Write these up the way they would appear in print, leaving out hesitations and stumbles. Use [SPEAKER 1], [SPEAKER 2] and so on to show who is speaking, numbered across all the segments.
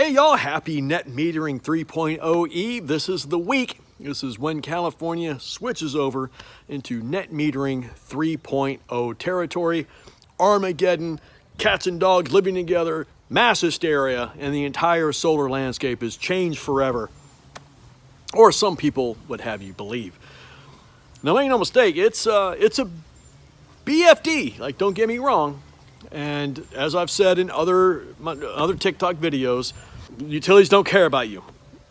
[SPEAKER 1] Hey y'all, happy Net Metering 3.0 Eve. This is the week. This is when California switches over into Net Metering 3.0 territory. Armageddon, cats and dogs living together, mass hysteria, and the entire solar landscape is changed forever. Or some people would have you believe. Now make no mistake, it's a BFD, like don't get me wrong. And as I've said in other TikTok videos, utilities don't care about you,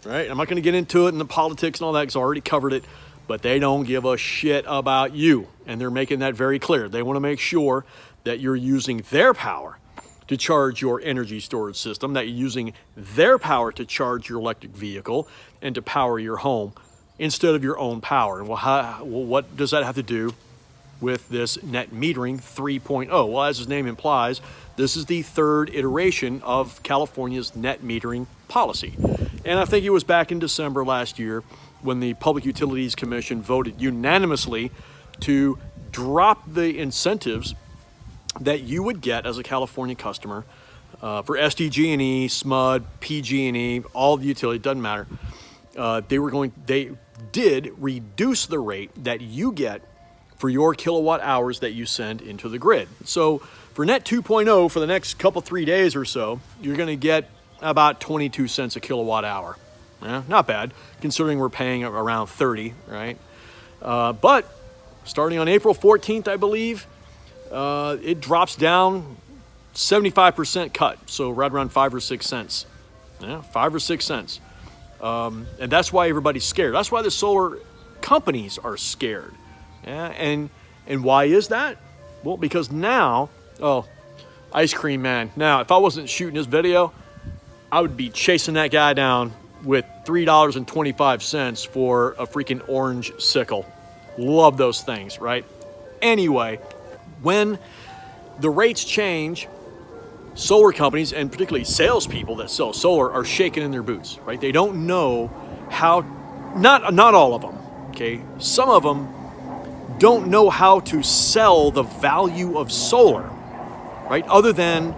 [SPEAKER 1] right? I'm not going to get into it in the politics and all that because I already covered it, but they don't give a shit about you. And they're making that very clear. They want to make sure that you're using their power to charge your energy storage system, that you're using their power to charge your electric vehicle and to power your home instead of your own power. And what does that have to do with this Net Metering 3.0? Well, as its name implies, this is the third iteration of California's net metering policy. And I think it was back in December last year when the Public Utilities Commission voted unanimously to drop the incentives that you would get as a California customer for SDG&E, SMUD, PG&E, all the utility, doesn't matter. They did reduce the rate that you get for your kilowatt hours that you send into the grid. So for Net 2.0, for the next 3 days or so, you're going to get about 22 cents a kilowatt hour. Yeah, not bad, considering we're paying around 30, right? But starting on April 14th, I believe, it drops down 75% cut, so right around 5 or 6 cents. Yeah, 5 or 6 cents. And that's why everybody's scared. That's why the solar companies are scared. Yeah, and why is that? Well, because now, ice cream man. Now, if I wasn't shooting this video, I would be chasing that guy down with $3.25 for a freaking orange sickle. Love those things, right? Anyway, when the rates change, solar companies, and particularly salespeople that sell solar, are shaking in their boots, right? They don't know how, not all of them, okay? Some of them don't know how to sell the value of solar, right? Other than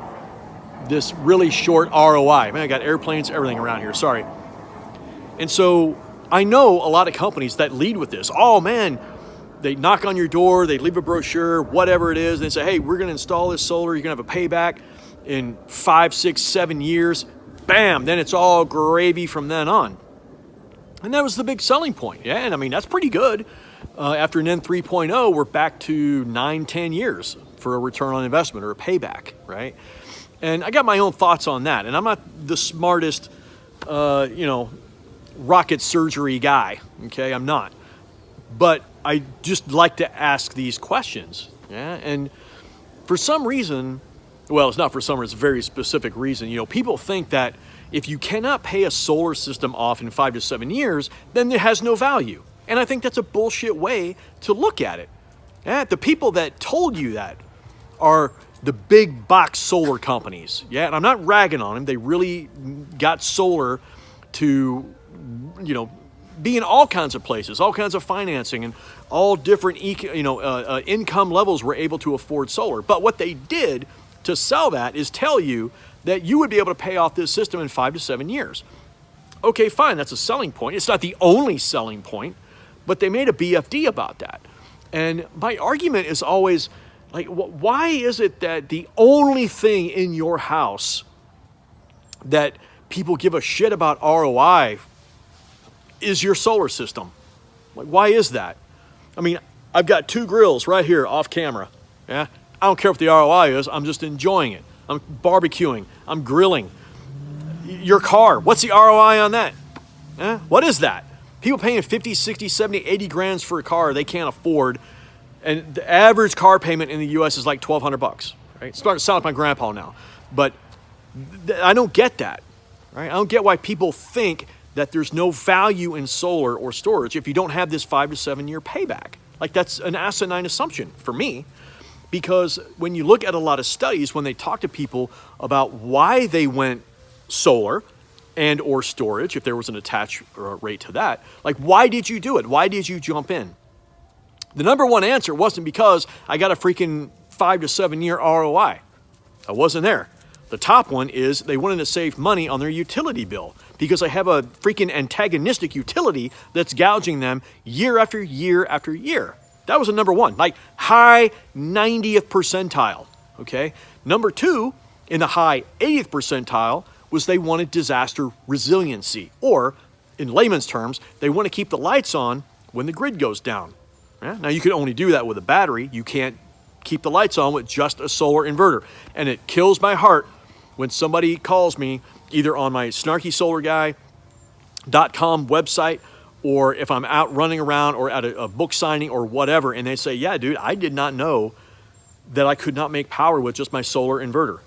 [SPEAKER 1] this really short ROI. Man, I got airplanes, everything around here, sorry. And so I know a lot of companies that lead with this. Oh man, they knock on your door, they leave a brochure, whatever it is, and they say, hey, we're gonna install this solar, you're gonna have a payback in 5, 6, 7 years. Bam, then it's all gravy from then on. And that was the big selling point. Yeah, and I mean, that's pretty good. After NEM 3.0, we're back to 9, 10 years for a return on investment or a payback, right? And I got my own thoughts on that. And I'm not the smartest, rocket surgery guy, okay? I'm not. But I just like to ask these questions, yeah? And for some reason, well, it's not for some reason, it's a very specific reason. People think that if you cannot pay a solar system off in 5 to 7 years, then it has no value. And I think that's a bullshit way to look at it. Yeah, the people that told you that are the big box solar companies. Yeah, and I'm not ragging on them. They really got solar to, be in all kinds of places, all kinds of financing, and all different income levels were able to afford solar. But what they did to sell that is tell you that you would be able to pay off this system in 5 to 7 years. Okay, fine, that's a selling point. It's not the only selling point, but they made a BFD about that. And my argument is always, like, why is it that the only thing in your house that people give a shit about ROI is your solar system? Like, why is that? I mean, I've got 2 grills right here off camera. Yeah, I don't care what the ROI is. I'm just enjoying it. I'm barbecuing. I'm grilling. Your car, what's the ROI on that? What is that? People paying 50, 60, 70, 80 grand for a car they can't afford. And the average car payment in the U.S. is like $1,200, right? It's starting to sound like my grandpa now. But I don't get that, right? I don't get why people think that there's no value in solar or storage if you don't have this 5 to 7 year payback. Like, that's an asinine assumption for me. Because when you look at a lot of studies, when they talk to people about why they went solar and or storage, if there was an attach rate to that, like, why did you do it? Why did you jump in? The number one answer wasn't because I got a freaking 5 to 7 year ROI. I wasn't there. The top one is they wanted to save money on their utility bill because they have a freaking antagonistic utility that's gouging them year after year after year. That was a number one, like high 90th percentile, okay? Number two, in the high 80th percentile, was they wanted disaster resiliency, or in layman's terms, they want to keep the lights on when the grid goes down. Yeah? Now, you can only do that with a battery. You can't keep the lights on with just a solar inverter. And it kills my heart when somebody calls me either on my snarkysolarguy.com website, or if I'm out running around or at a book signing or whatever, and they say, yeah, dude, I did not know that I could not make power with just my solar inverter.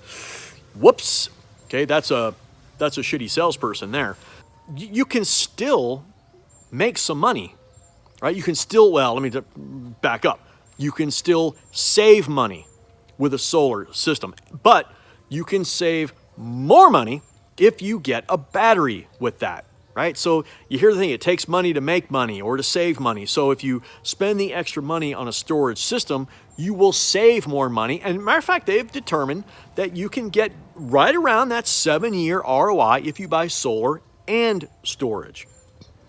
[SPEAKER 1] Whoops. Okay, that's a shitty salesperson there. You can still make some money, right? You can still, well, let me back up. You can still save money with a solar system, but you can save more money if you get a battery with that, right? So you hear the thing, it takes money to make money or to save money. So if you spend the extra money on a storage system, you will save more money. And matter of fact, they've determined that you can get right around that 7-year ROI if you buy solar and storage.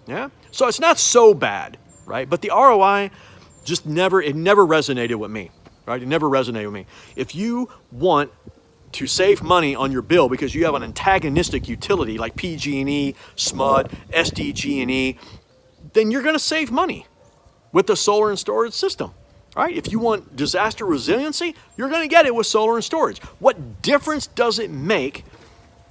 [SPEAKER 1] Yeah? So it's not so bad, right? But the ROI just never resonated with me, right? It never resonated with me. If you want to save money on your bill because you have an antagonistic utility like PG&E, SMUD, SDG&E, then you're going to save money with the solar and storage system. Right? If you want disaster resiliency, you're going to get it with solar and storage. What difference does it make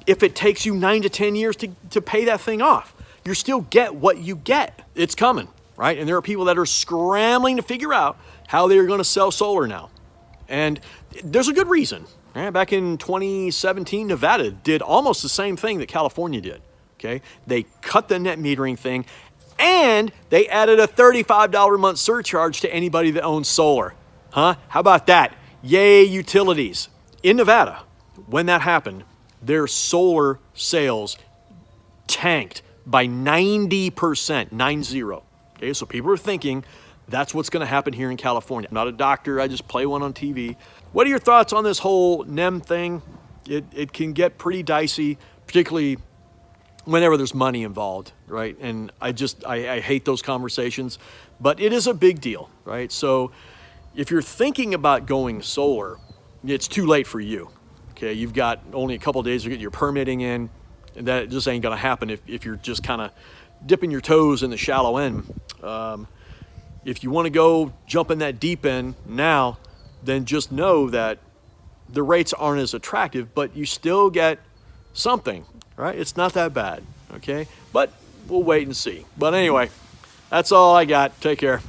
[SPEAKER 1] if it takes you 9 to 10 years to pay that thing off? You still get what you get. It's coming, right? And there are people that are scrambling to figure out how they're going to sell solar now. And there's a good reason. Right? Back in 2017, Nevada did almost the same thing that California did. Okay? They cut the net metering thing, and they added a $35 a month surcharge to anybody that owns solar. Huh? How about that? Yay, utilities. In Nevada, when that happened, their solar sales tanked by 90%, 90. Okay, so people are thinking that's what's going to happen here in California. I'm not a doctor, I just play one on TV. What are your thoughts on this whole NEM thing? It can get pretty dicey, particularly whenever there's money involved, right? And I hate those conversations, but it is a big deal, right? So if you're thinking about going solar, it's too late for you, okay? You've got only a couple of days to get your permitting in, and that just ain't gonna happen if you're just kind of dipping your toes in the shallow end. If you wanna go jump in that deep end now, then just know that the rates aren't as attractive, but you still get something, right? It's not that bad, okay? But we'll wait and see. But anyway, that's all I got. Take care.